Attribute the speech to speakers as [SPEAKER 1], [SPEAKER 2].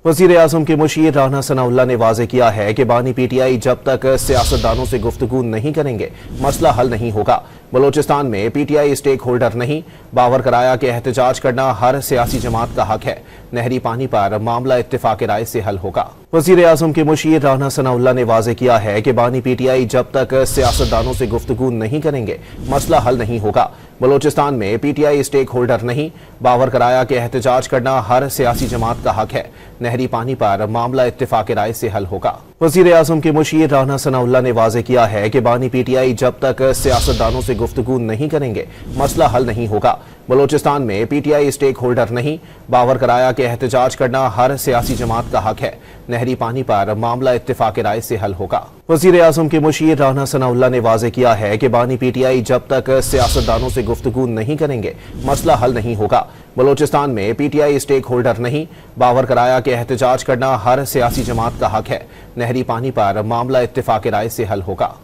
[SPEAKER 1] वज़ीर आज़म के मुशीर राना सनाउल्लाह ने वाज़ेह किया है कि बानी पीटीआई जब तक सियासतदानों से गुफ्तगू नहीं करेंगे मसला हल नहीं होगा। बलोचिस्तान में पीटीआई स्टेक होल्डर नहीं, बावर कराया कि एहतजाज करना हर सियासी जमात का हक है। नहरी पानी पर मामला इत्तेफाक राय से हल होगा। वज़ीर आज़म के मुशीर राना सनाउल्लाह ने वाज़ेह किया है कि बानी पीटीआई जब तक सियासतदानों से गुफ्तगू नहीं करेंगे मसला हल नहीं होगा। बलोचिस्तान में पीटीआई स्टेक होल्डर नहीं, बावर कराया कि एहतजाज करना हर सियासी जमात का हक है। नहरी पानी पर मामला इत्तेफाक राय से हल होगा। वज़ीर आज़म के मुशीर राना सनाउल्लाह ने वाज़ेह किया है कि बानी पीटीआई जब तक सियासतदानों से गुफ्तगू नहीं करेंगे मसला हल नहीं होगा। बलोचिस्तान में पीटीआई स्टेक होल्डर नहीं, बावर कराया कि एहतजाज करना हर सियासी जमात का हक है। नहरी पानी पर मामला इत्तेफाक राय से हल होगा। वज़ीर आज़म के मुशीर राना सनाउल्लाह ने वाज़ेह किया है कि बानी पीटीआई जब तक सियासतदानों से गुफ्तगू नहीं करेंगे मसला हल नहीं होगा। बलोचिस्तान में पीटीआई स्टेक होल्डर नहीं, बावर कराया कि एहतजाज करना हर सियासी जमात का हक है। नहरी पानी पर मामला इत्तेफाक राय से हल होगा।